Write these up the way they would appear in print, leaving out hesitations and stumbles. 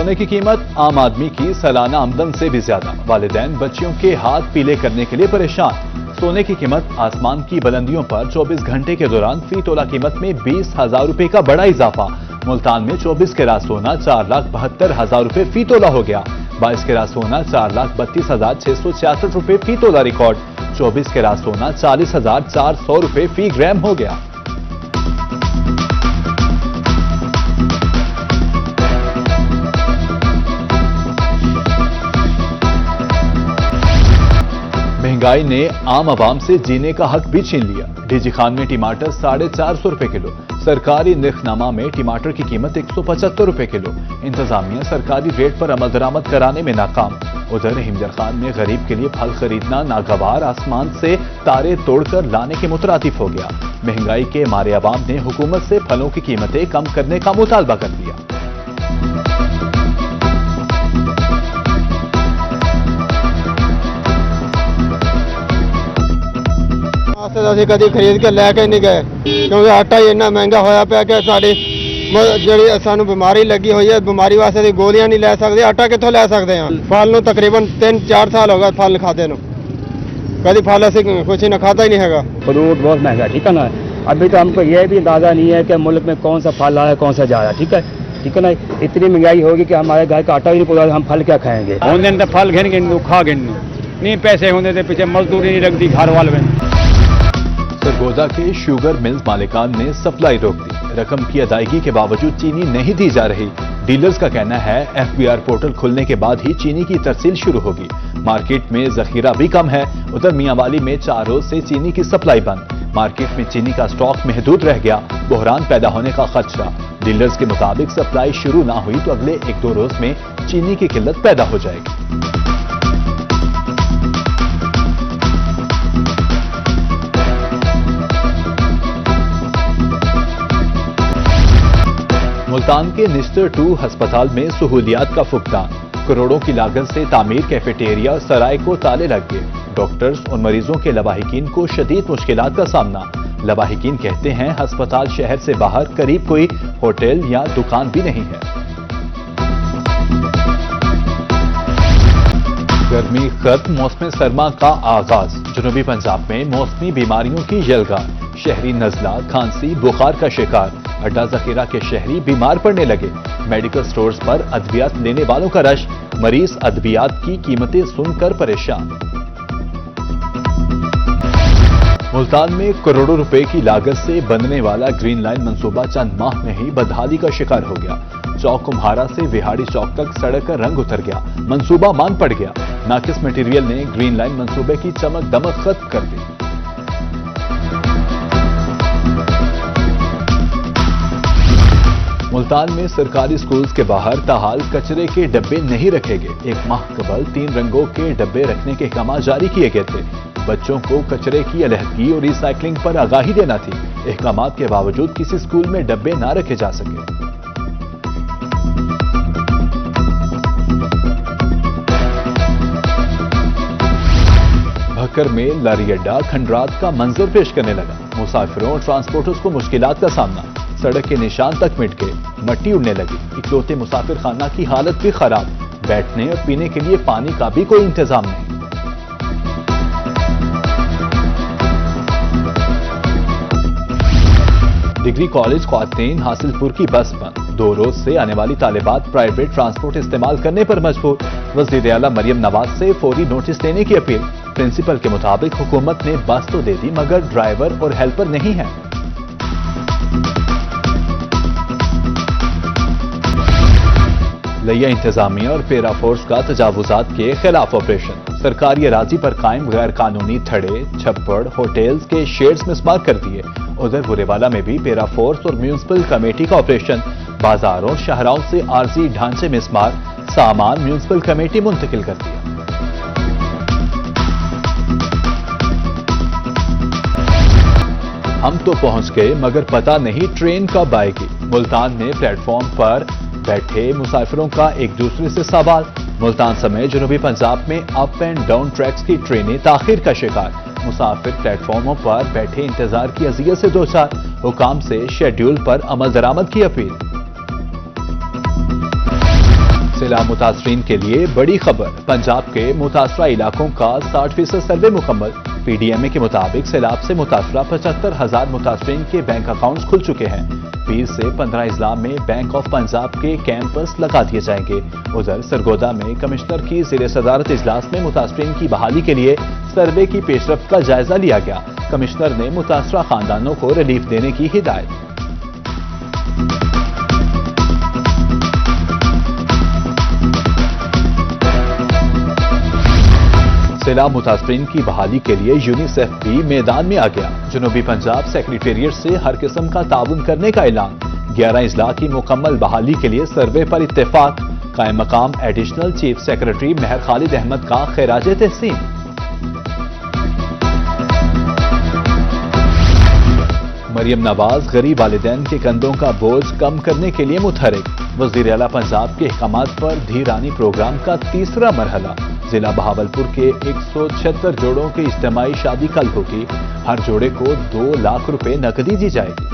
सोने की कीमत आम आदमी की सालाना आमदन से भी ज्यादा। वालिदैन बच्चियों के हाथ पीले करने के लिए परेशान। सोने की कीमत आसमान की बुलंदियों पर 24 घंटे के दौरान फी तोला कीमत में 20,000 रुपए का बड़ा इजाफा। मुल्तान में 24 कैरात सोना 4,72,000 रुपए फी तोला हो गया। 22 कैरात सोना 4,32,666 रुपए फी तोला रिकॉर्ड। 24 कैरात सोना 40,400 रुपए फी ग्राम हो गया। महंगाई ने आम आवाम से जीने का हक भी छीन लिया। डीजी खान में टमाटर 450 रुपए किलो। सरकारी निर्खनामा में टमाटर की कीमत 175 रुपए किलो। इंतजामिया सरकारी रेट पर अमल दरामद कराने में नाकाम। उधर हिमजर खान में गरीब के लिए फल खरीदना नागवार, आसमान से तारे तोड़कर लाने के मुतरादिफ हो गया। महंगाई के मारे अवाम ने हुकूमत से फलों की कीमतें कम करने का मुतालबा कर दिया। ਅਸੀਂ ਕਦੀ ਖਰੀਦ ਕੇ ਲੈ ਕੇ ਨਹੀਂ ਗਏ ਕਿਉਂਕਿ ਆਟਾ ਹੀ ਇੰਨਾ ਮਹਿੰਗਾ ਹੋਇਆ ਪਿਆ ਕਿ ਸਾਡੀ ਜਿਹੜੀ ਸਾਨੂੰ ਬਿਮਾਰੀ ਲੱਗੀ ਹੋਈ ਹੈ, ਬਿਮਾਰੀ ਵਾਸਤੇ ਅਸੀਂ ਗੋਲੀਆਂ ਨਹੀਂ ਲੈ ਸਕਦੇ, ਆਟਾ ਕਿੱਥੋਂ ਲੈ ਸਕਦੇ ਹਾਂ। ਫਲ ਨੂੰ ਤਕਰੀਬਨ 3-4 ਸਾਲ ਹੋ ਗਏ ਫਲ ਖਾਦੇ ਨੂੰ, कभी फल ऐसे कुछ ना खाता ही नहीं है। फ्रूट बहुत महंगा, ठीक है ना। अभी तो हमको ये भी अंदाजा नहीं है कि मुल्क में कौन सा फल आया कौन सा जा रहा है, ठीक है ना। इतनी महंगाई होगी कि हमारे घर का आटा ही नहीं पूरा, हम फल क्या खाएंगे। होने तो फल घेन खा गिन नहीं, पैसे होने से पीछे मजदूरी नहीं लगती घर वाले में। सरगोदा के शुगर मिल्स मालिकान ने सप्लाई रोक दी। रकम की अदायगी के बावजूद चीनी नहीं दी जा रही। डीलर्स का कहना है FBR पोर्टल खुलने के बाद ही चीनी की तरसील शुरू होगी। मार्केट में जखीरा भी कम है। उधर मियांवाली में 4 रोज से चीनी की सप्लाई बंद। मार्केट में चीनी का स्टॉक महदूद रह गया। बहरान पैदा होने का खदशा। डीलर्स के मुताबिक सप्लाई शुरू ना हुई तो अगले 1-2 रोज में चीनी की किल्लत पैदा हो जाएगी। मुल्तान के निस्टर 2 अस्पताल में सहूलियात का फुकदान। करोड़ों की लागत से तामीर कैफेटेरिया और सराय को ताले लग गए। डॉक्टर्स और मरीजों के लवाहिकीन को शदीद मुश्किलात का सामना। लवाहिकीन कहते हैं अस्पताल शहर से बाहर करीब कोई होटल या दुकान भी नहीं है। गर्मी खत्म, मौसम सरमा का आगाज। जनूबी पंजाब में मौसमी बीमारियों की यलगार। शहरी नजला, खांसी, बुखार का शिकार। अड्डा जखीरा के शहरी बीमार पड़ने लगे। मेडिकल स्टोर्स पर अद्वियात लेने वालों का रश। मरीज अद्वियात की कीमतें सुनकर परेशान। मुल्तान में करोड़ों रुपए की लागत से बनने वाला ग्रीन लाइन मंसूबा चंद माह में ही बदहाली का शिकार हो गया। चौक कुम्हारा से विहाड़ी चौक तक सड़क का रंग उतर गया। मंसूबा मांग पड़ गया। नाकिस मटेरियल ने ग्रीन लाइन मंसूबे की चमक दमक खत्म कर दी। मुल्तान में सरकारी स्कूल्स के बाहर ताहाल कचरे के डब्बे नहीं रखे गए। 1 माह कबल 3 रंगों के डब्बे रखने के अहकाम जारी किए गए थे। बच्चों को कचरे की अलहदगी और रिसाइकलिंग पर आगाही देना थी। अहकामात के बावजूद किसी स्कूल में डब्बे ना रखे जा सके। भक्कर में लारी अड्डा खंडरात का मंजर पेश करने लगा। मुसाफिरों और ट्रांसपोर्टर्स को मुश्किलात का सामना। सड़क के निशान तक मिट गए। मट्टी उड़ने लगी। इकलौते मुसाफिर खाना की हालत भी खराब। बैठने और पीने के लिए पानी का भी कोई इंतजाम नहीं। डिग्री कॉलेज ख्वातीन हासिलपुर की बस बंद। 2 रोज से आने वाली तालिबात प्राइवेट ट्रांसपोर्ट इस्तेमाल करने पर मजबूर। वज़ीर आला मरियम नवाज से फौरी नोटिस देने की अपील। प्रिंसिपल के मुताबिक हुकूमत ने बस तो दे दी मगर ड्राइवर और हेल्पर नहीं है। लिया इंतजामिया और पेरा फोर्स का तजावुजात के खिलाफ ऑपरेशन। सरकारी अराजी पर कायम गैर कानूनी थड़े, छप्पड़, होटल्स के शेड्स मिसमार कर दिए। उधर बुरेवाला में भी पेरा फोर्स और म्यूनिसिपल कमेटी का ऑपरेशन। बाजारों शहरों से आरजी ढांचे मिसमार। सामान म्यूनिसिपल कमेटी मुंतकिल कर दिया। हम तो पहुंच गए मगर पता नहीं ट्रेन कब आएगी। मुल्तान में प्लेटफॉर्म पर बैठे मुसाफिरों का एक दूसरे से सवाल। मुल्तान समेत जनूबी पंजाब में अप एंड डाउन ट्रैक्स की ट्रेनें ताखिर का शिकार। मुसाफिर प्लेटफॉर्मों पर बैठे इंतजार की अजियत से 2 चार। हुकाम से शेड्यूल पर अमल दरामद की अपील। सैलाब मुतासरीन के लिए बड़ी खबर। पंजाब के मुतासरा इलाकों का 60% सर्वे मुकम्मल। पीडीएमए के मुताबिक सैलाब से मुतासरा 75,000 मुतासरीन के बैंक अकाउंट्स खुल चुके हैं। 20 से 15 अजला में बैंक ऑफ पंजाब के कैंपस लगा दिए जाएंगे। उधर सरगोदा में कमिश्नर की ज़ेरे सदारत इजलास में मुतासरीन की बहाली के लिए सर्वे की पेशरफ्त का जायजा लिया गया। कमिश्नर ने मुतासरा खानदानों को रिलीफ देने की हिदायत। सैलाब मुतासरीन की बहाली के लिए यूनिसेफ भी मैदान में आ गया। जनूबी पंजाब सेक्रेटेरिएट से हर किस्म का ताउन करने का ऐलान। 11 अजला की मुकम्मल बहाली के लिए सर्वे पर इत्तेफाक। कायम मकाम एडिशनल चीफ सेक्रेटरी मेहर खालिद अहमद का खैराज तहसीन। मरियम नवाज गरीब वालिदैन के कंधों का बोझ कम करने के लिए मुतहरिक। वज़ीर आला पंजाब के अहकामात पर धीरानी प्रोग्राम का तीसरा मरहला। जिला बहावलपुर के 176 जोड़ों की इज्तिमाई शादी कल होगी। हर जोड़े को 2 लाख रुपए नकदी दी जाएगी।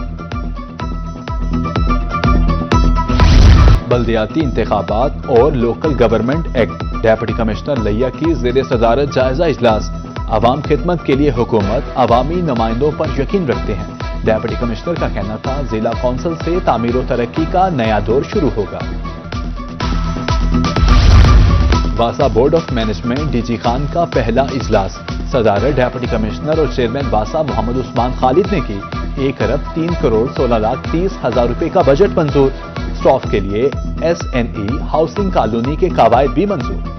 बल्दियाती इंतखाबात और local government act. Deputy commissioner लिया की ज़ेरे सदारत जायजा इजलास। अवाम खिदमत के लिए हुकूमत अवामी नुमाइंदों पर यकीन रखते हैं। डेप्यूटी कमिश्नर का कहना था जिला कौंसिल से तामीर और तरक्की का नया दौर शुरू होगा। वासा board of management DG Khan का पहला इजलास। सदारत डेप्यूटी कमिश्नर और चेयरमैन वासा मोहम्मद उस्मान खालिद ने की। 1 अरब 3 करोड़ 16 लाख 30 हजार रुपए का बजट मंजूर। स्टॉफ के लिए SNE हाउसिंग कॉलोनी के कवायद भी मंजूर।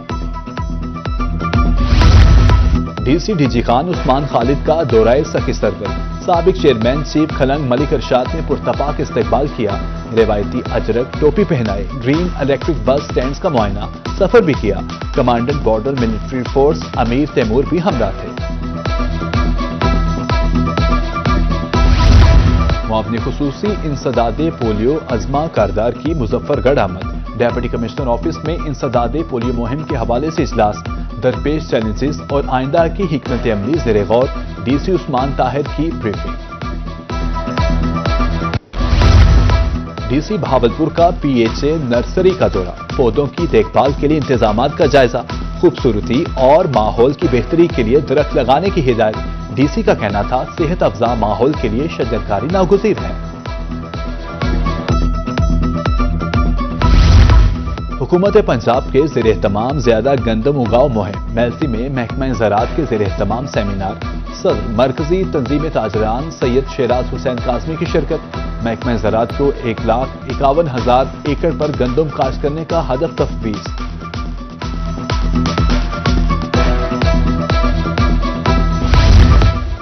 डीसी डीजी खान उस्मान खालिद का दौराए सखी सरवर। साबिक चेयरमैन चीफ खलंग मलिक इरशाद ने पुरतपाक इस्तकबाल किया। रिवायती अजरक टोपी पहनाए। ग्रीन इलेक्ट्रिक बस स्टैंड का मुआयना। सफर भी किया। कमांडेंट बॉर्डर मिलिट्री फोर्स अमीर तैमूर भी हमरा थे। मुआवनी खुसूसी इंसदादे पोलियो अजमा कारदार की मुजफ्फरगढ़ आमद। डेप्यूटी कमिश्नर ऑफिस में इंसदादे पोलियो मुहिम के हवाले से इजलास। दरपेश चैलेंजेस और आइंदा की हिकमत अमली ज़ेरे गौर। डीसी उस्मान ताहिर की ब्रीफिंग। डीसी बहावलपुर का PHA नर्सरी का दौरा। पौधों की देखभाल के लिए इंतजामात का जायजा। खूबसूरती और माहौल की बेहतरी के लिए दरख्त लगाने की हिदायत। डीसी का कहना था सेहत अफजा माहौल के लिए शजरकारी नागुज़ीर है। हुकूमत पंजाब के ज़ेरे एहतमाम ज्यादा गंदम उगाओ मुहिम। मेलसी में महकमा ज़राअत के ज़ेरे एहतमाम सेमिनार। सदर मरकजी तंजीम ताजरान सैयद शेराज हुसैन काज़मी की शिरकत। महकमा ज़राअत को 1,51,000 एकड़ पर गंदम काश्त करने का हदफ तफवीज़।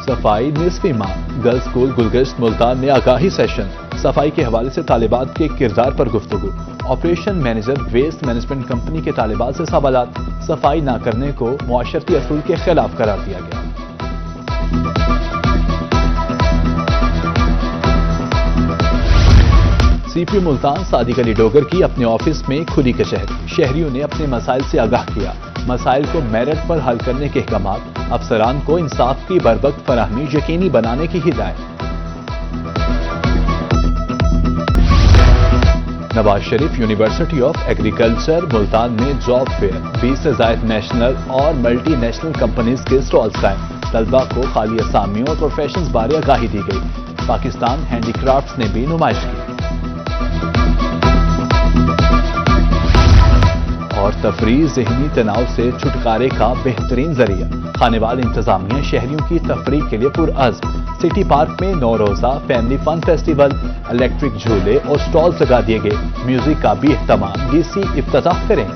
सफाई निस्फ़ी माह। गर्ल्स स्कूल गुलगश्त मुल्तान में आगाही सेशन। सफाई के हवाले से तालिबात के किरदार पर गुफ्तगू। Operation manager waste management company के तालिबात से सवालात। सफाई न करने को मुआशरती असूल के खिलाफ करार दिया गया। CP मुल्तान सादिक अली डोगर की अपने ऑफिस में खुली कचहरी। शहरियों ने अपने मसाइल से आगाह किया। मसाइल को मेरिट पर हल करने के अहकामात। अफसरान को इंसाफ की बरवक्त फराहमी यकीनी बनाने की हिदायत। Nawaz Sharif university of agriculture Multan में जॉब फेयर। 20 से ज्यादा नेशनल और मल्टी नेशनल कंपनीज के स्टॉल्स कायम। तलबा को खाली असामियों और प्रोफेशंस बारे आगाही दी गई। पाकिस्तान हैंडीक्राफ्ट्स ने भी नुमाइश की। और तफरीह ज़हनी तनाव से छुटकारे का बेहतरीन जरिया। खानेवाल इंतजामिया शहरियों की तफरीह के लिए पुरअज़्म। सिटी पार्क में 9 रोज़ा फैमिली फन फेस्टिवल, इलेक्ट्रिक झूले और स्टॉल्स लगा दिए गए। म्यूजिक का भी इख्तिताम डीसी इफ्तिताह करेंगे।